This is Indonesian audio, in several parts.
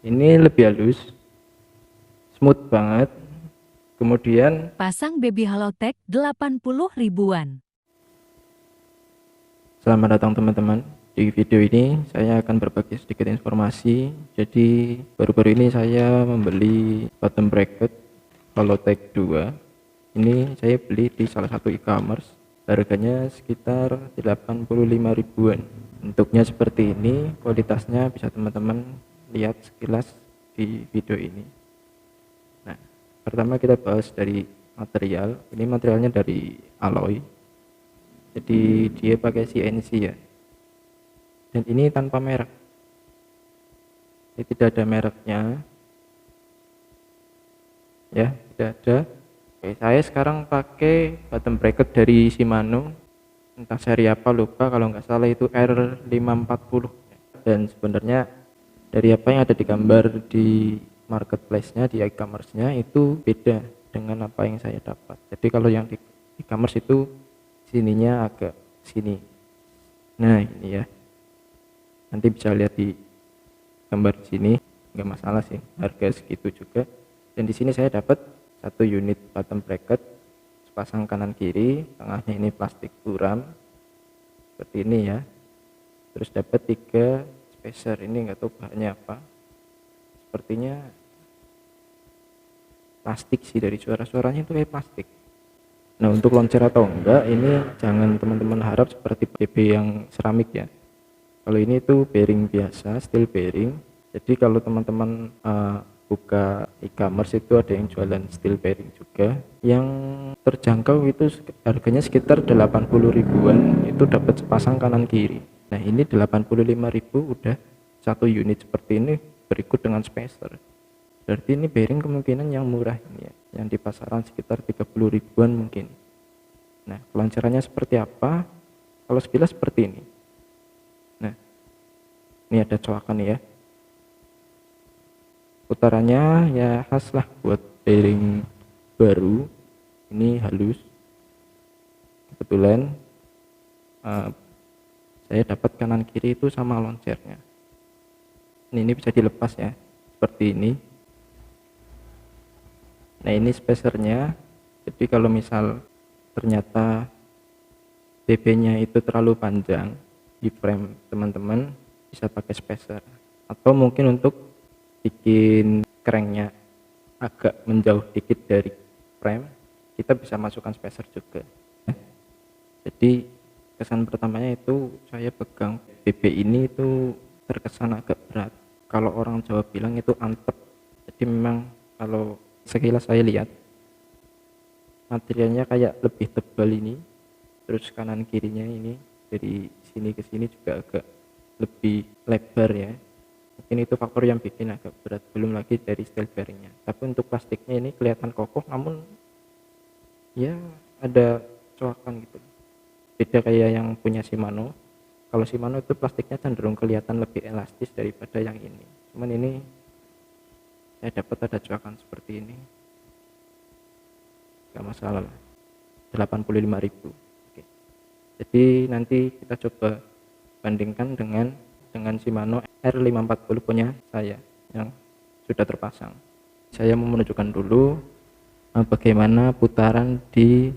Ini lebih halus, smooth banget. Kemudian Pasang baby Halotek 80 ribuan. selamat datang teman-teman. Di video ini saya akan berbagi sedikit informasi. Jadi baru-baru ini saya membeli bottom bracket Halotek 2. Ini saya beli di salah satu e-commerce. Harganya sekitar 85 ribuan. Bentuknya seperti ini, kualitasnya bisa teman-teman lihat sekilas di video ini. Nah, pertama kita bahas dari material. Ini materialnya dari alloy. Jadi dia pakai CNC ya. Dan ini tanpa merek. Ini tidak ada mereknya. Ya, tidak ada. Oke, saya sekarang pakai bottom bracket dari Shimano. Entah seri apa lupa, kalau nggak salah itu R540. Dan sebenarnya dari apa yang ada di gambar di marketplace-nya, di e-commerce-nya itu beda dengan apa yang saya dapat. Jadi kalau yang di e-commerce itu sininya agak sini. Nah, ini ya. Nanti bisa lihat di gambar di sini, nggak masalah sih, harga segitu juga. Dan di sini saya dapat satu unit bottom bracket sepasang kanan kiri, tengahnya ini plastik buram seperti ini ya. Terus dapat 3 spacer, ini nggak tahu bahannya apa, sepertinya plastik sih, dari suara-suaranya itu kayak plastik. Nah, untuk loncer atau enggak ini jangan teman-teman harap seperti BB yang seramik ya. Kalau ini tuh bearing biasa, steel bearing. Jadi kalau teman-teman buka e-commerce itu ada yang jualan steel bearing juga. Yang terjangkau itu harganya sekitar 80 ribuan, itu dapat sepasang kanan kiri. Nah, ini 85.000 udah satu unit seperti ini, berikut dengan spacer. Berarti ini bearing kemungkinan yang murah ini ya, yang di pasaran sekitar 30 ribuan mungkin. Nah, peloncarannya seperti apa? Kalau sekilas seperti ini. Nah, ini ada coakan ya. Putarannya ya khas lah buat bearing baru. Ini halus. Kebetulan saya dapat kanan kiri itu sama loncernya. Ini bisa dilepas ya, seperti ini. Nah, ini spacernya. Jadi kalau misal ternyata BB-nya itu terlalu panjang di frame teman-teman, bisa pakai spacer. Atau mungkin untuk bikin cranknya agak menjauh dikit dari frame, kita bisa masukkan spacer juga. Jadi kesan pertamanya itu saya pegang BB ini itu terkesan agak berat. Kalau orang Jawa bilang itu antep. Jadi memang kalau sekilas saya lihat materialnya kayak lebih tebal ini, terus kanan kirinya ini dari sini ke sini juga agak lebih lebar ya. Mungkin itu faktor yang bikin agak berat, belum lagi dari steel bearingnya. Tapi untuk plastiknya ini kelihatan kokoh, namun ya ada coakan gitu. Beda kayak yang punya Shimano. Kalau Shimano itu plastiknya cenderung kelihatan lebih elastis daripada yang ini. Cuman ini saya dapat ada coakan seperti ini, gak masalah lah. 85.000. Oke. Jadi nanti kita coba bandingkan dengan Shimano R540 punya saya yang sudah terpasang. Saya mau menunjukkan dulu bagaimana putaran di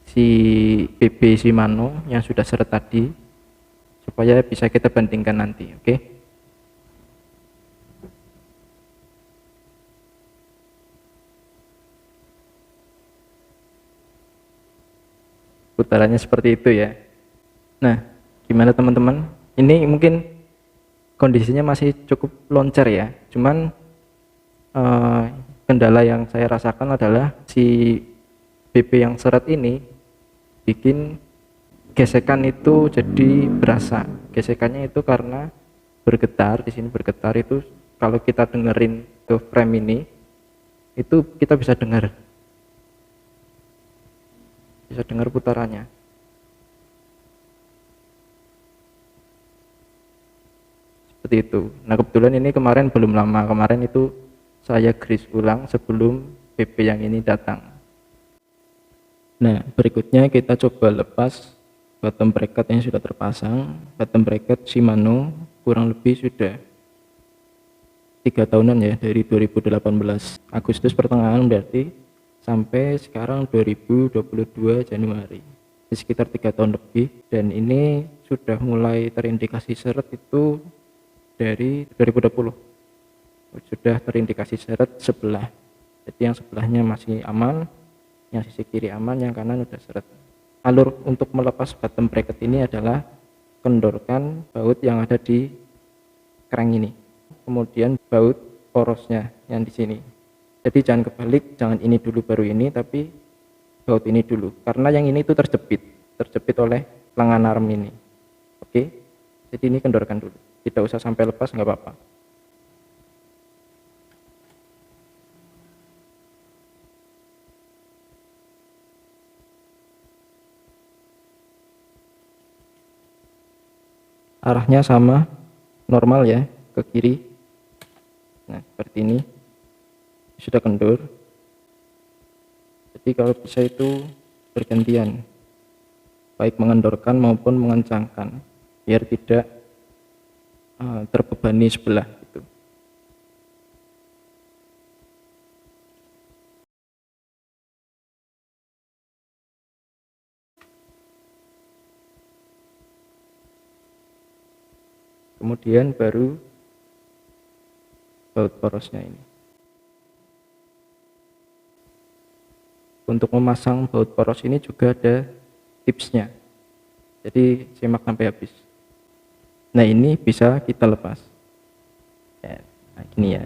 si BB Shimano yang sudah seret tadi, supaya bisa kita bandingkan nanti. Oke. Putarannya seperti itu ya. Nah, gimana teman-teman? Ini mungkin kondisinya masih cukup loncer ya. Cuman kendala yang saya rasakan adalah si BB yang seret ini bikin gesekan itu jadi berasa. Gesekannya itu karena bergetar, di sini bergetar itu kalau kita dengerin ke frame ini itu kita bisa dengar putarannya. Seperti itu. Nah, kebetulan ini kemarin belum lama, kemarin itu saya grease ulang sebelum BB yang ini datang. Nah, berikutnya kita coba lepas bottom bracket yang sudah terpasang. Bottom bracket Shimano kurang lebih sudah 3 tahunan ya, dari 2018 Agustus pertengahan berarti sampai sekarang 2022 Januari, sekitar 3 tahun lebih. Dan ini sudah mulai terindikasi seret itu dari 2020, sudah terindikasi seret sebelah. Jadi yang sebelahnya masih aman, yang sisi kiri aman, yang kanan udah seret. Alur untuk melepas bottom bracket ini adalah kendorkan baut yang ada di crank ini, kemudian baut porosnya yang di sini. Jadi jangan kebalik, jangan ini dulu baru ini, tapi baut ini dulu, karena yang ini itu terjepit oleh lengan arm ini. Oke, jadi ini kendorkan dulu, tidak usah sampai lepas, nggak apa-apa. Arahnya sama, normal ya, ke kiri. Nah, seperti ini. Sudah kendur. Jadi kalau bisa itu bergantian, baik mengendorkan maupun mengencangkan, biar tidak terbebani sebelah gitu. Kemudian baru baut porosnya ini. Untuk memasang baut poros ini juga ada tipsnya, jadi simak sampai habis. Nah, ini bisa kita lepas ya, nah gini ya.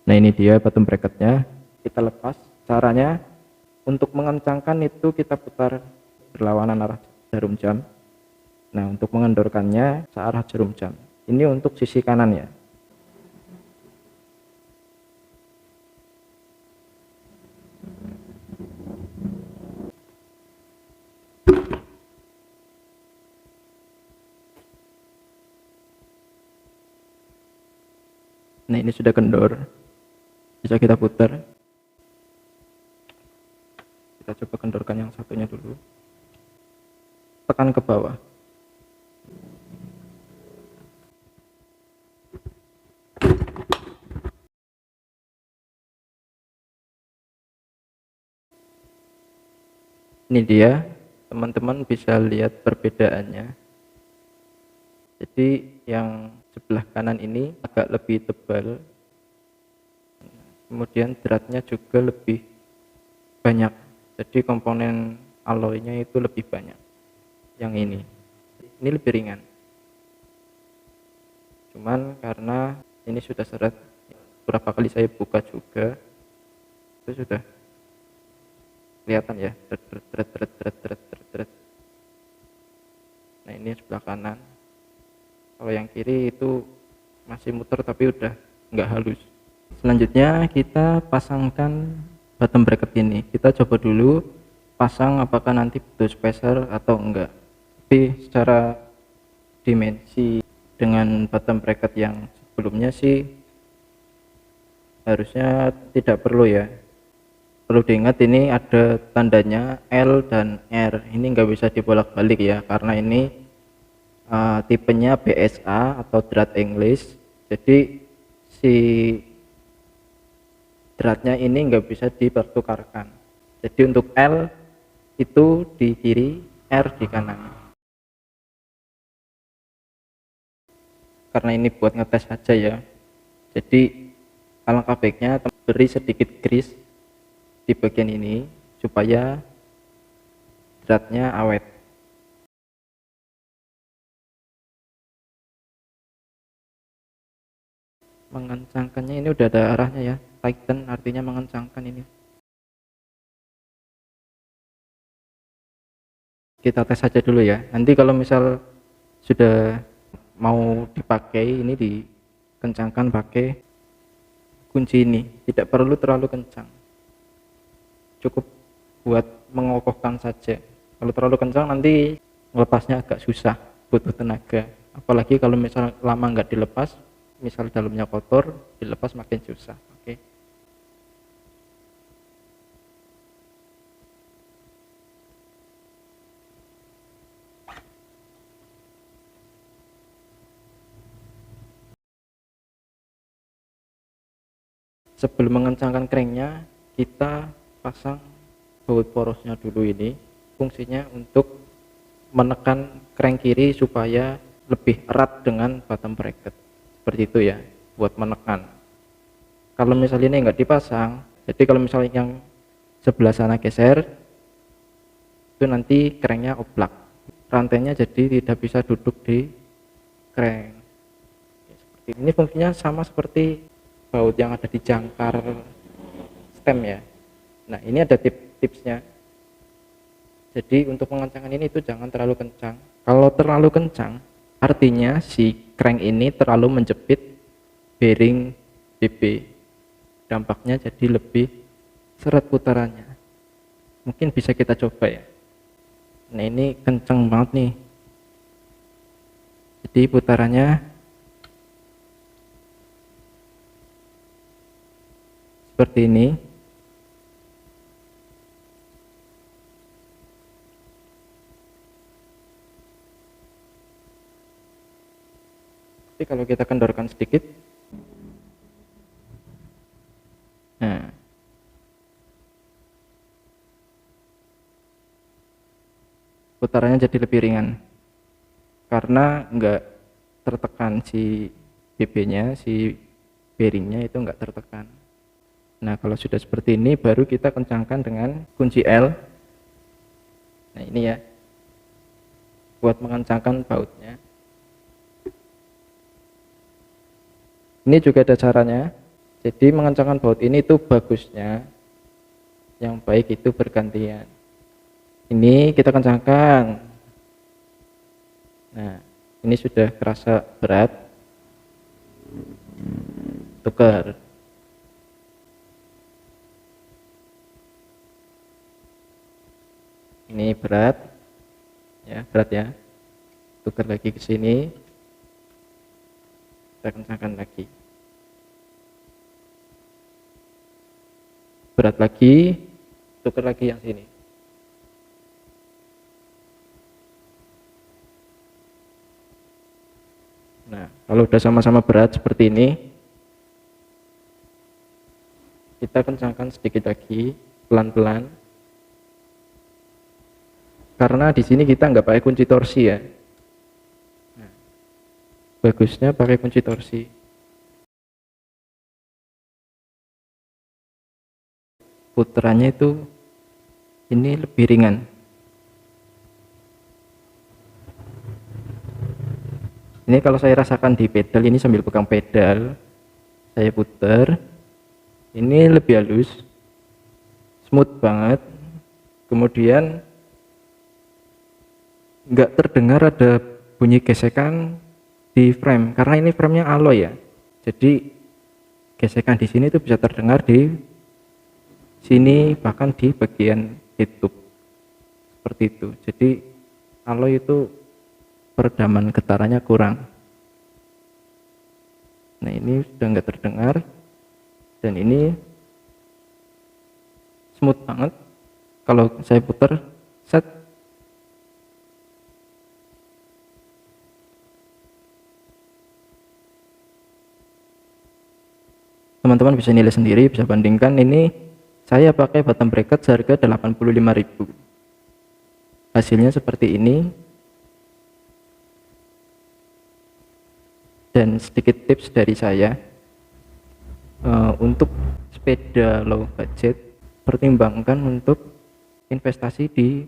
Nah, ini dia bottom bracketnya, kita lepas. Caranya untuk mengencangkan itu kita putar berlawanan arah jarum jam. Nah, untuk mengendorkannya searah jarum jam. Ini untuk sisi kanan ya. Nah, ini sudah kendor, bisa kita putar. Kita coba kendorkan yang satunya dulu, tekan ke bawah. Ini dia, teman-teman bisa lihat perbedaannya. Jadi yang sebelah kanan ini agak lebih tebal, kemudian dratnya juga lebih banyak, jadi komponen alloynya itu lebih banyak. Yang ini lebih ringan, cuman karena ini sudah seret, beberapa kali saya buka juga itu sudah kelihatan ya. Nah, ini sebelah kanan. Kalau yang kiri itu masih muter tapi udah nggak halus. Selanjutnya kita pasangkan bottom bracket ini. Kita coba dulu pasang apakah nanti butuh spacer atau enggak. Tapi secara dimensi dengan bottom bracket yang sebelumnya sih harusnya tidak perlu ya. Perlu diingat ini ada tandanya L dan R, ini nggak bisa dibolak-balik ya, karena ini tipenya BSA atau drat English. Jadi si dratnya ini nggak bisa dipertukarkan. Jadi untuk L itu di kiri, R di kanan. Karena ini buat ngetes saja ya, jadi alangkah baiknya beri sedikit grease di bagian ini supaya dratnya awet. Mengencangkannya ini udah ada arahnya ya, tighten artinya mengencangkan ini. Kita tes saja dulu ya, nanti kalau misal sudah mau dipakai ini dikencangkan pakai kunci ini, tidak perlu terlalu kencang, cukup buat mengokohkan saja. Kalau terlalu kencang nanti melepasnya agak susah, butuh tenaga, apalagi kalau misal lama nggak dilepas, misal dalamnya kotor, dilepas makin susah. Oke. Sebelum mengencangkan cranknya, kita pasang baut porosnya dulu. Ini fungsinya untuk menekan crank kiri supaya lebih erat dengan bottom bracket, seperti itu ya, buat menekan. Kalau misalnya ini nggak dipasang, jadi kalau misalnya yang sebelah sana geser, itu nanti cranknya oblak, rantainya jadi tidak bisa duduk di crank. Seperti ini fungsinya sama seperti baut yang ada di jangkar stem ya. Nah ini ada tipsnya. Jadi untuk mengencangkan ini itu jangan terlalu kencang. Kalau terlalu kencang, artinya si crank ini terlalu menjepit bearing BB. Dampaknya jadi lebih seret putarannya. Mungkin bisa kita coba ya. Nah ini kencang banget nih. Jadi putarannya seperti ini. Tapi kalau kita kendorkan sedikit, nah putarannya jadi lebih ringan karena enggak tertekan si BB-nya, si bearingnya itu enggak tertekan. Nah kalau sudah seperti ini baru kita kencangkan dengan kunci L. Nah ini ya, buat mengencangkan bautnya. Ini juga ada caranya. Jadi mengencangkan baut ini itu bagusnya yang baik itu bergantian. Ini kita kencangkan. Nah ini sudah kerasa berat, tukar. Ini berat ya, tukar lagi ke sini, kita kencangkan lagi, berat lagi, tukar lagi yang sini. Nah kalau udah sama-sama berat seperti ini, kita kencangkan sedikit lagi, pelan-pelan. Karena di sini kita nggak pakai kunci torsi ya. Nah, bagusnya pakai kunci torsi. Putarannya itu ini lebih ringan. Ini kalau saya rasakan di pedal ini sambil pegang pedal, saya putar, ini lebih halus, smooth banget. Kemudian nggak terdengar ada bunyi gesekan di frame karena ini framenya alloy ya. Jadi gesekan di sini tuh bisa terdengar di sini, bahkan di bagian head tube seperti itu. Jadi alloy itu peredaman getarannya kurang. Nah ini sudah nggak terdengar dan ini smooth banget. Kalau saya putar set, teman-teman bisa nilai sendiri, bisa bandingkan. Ini saya pakai bottom bracket seharga 85.000. Hasilnya seperti ini. Dan sedikit tips dari saya, untuk sepeda low budget, pertimbangkan untuk investasi di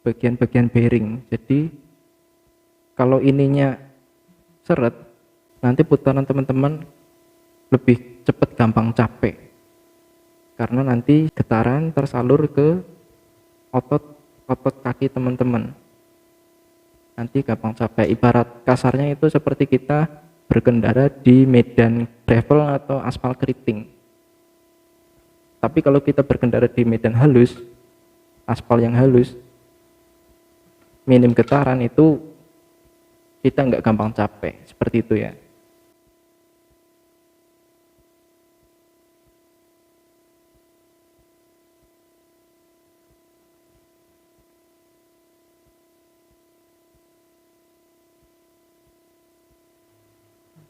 bagian-bagian bearing. Jadi kalau ininya seret, nanti putaran teman-teman lebih cepat gampang capek, karena nanti getaran tersalur ke otot kaki teman-teman, nanti gampang capek. Ibarat kasarnya itu seperti kita berkendara di medan gravel atau aspal keriting. Tapi kalau kita berkendara di medan halus, aspal yang halus, minim getaran, itu kita nggak gampang capek, seperti itu ya.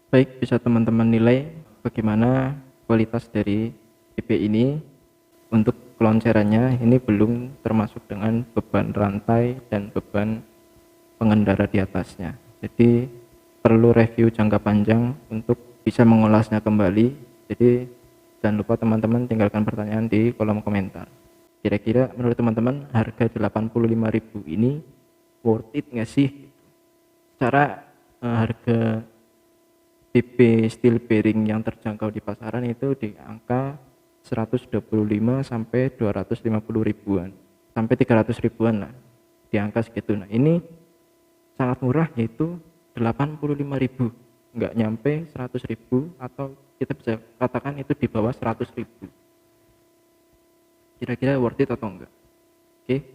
Baik, bisa teman-teman nilai bagaimana kualitas dari PP ini. Untuk keloncerannya ini belum termasuk dengan beban rantai dan beban pengendara di atasnya. Jadi perlu review jangka panjang untuk bisa mengolahnya kembali. Jadi jangan lupa teman-teman tinggalkan pertanyaan di kolom komentar. Kira-kira menurut teman-teman harga 85.000 ini worth it nggak sih? Secara harga PP steel bearing yang terjangkau di pasaran itu di angka 125 sampai 250 ribuan sampai 300 ribuan lah, di angka segitu. Nah ini sangat murah, yaitu 85.000, nggak nyampe 100.000, atau kita bisa katakan itu di bawah 100.000. Kira-kira worth it atau enggak? Oke,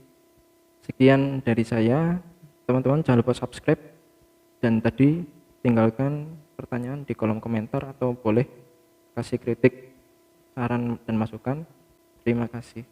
sekian dari saya. Teman-teman jangan lupa subscribe, dan tadi tinggalkan pertanyaan di kolom komentar, atau boleh kasih kritik, saran dan masukan. Terima kasih.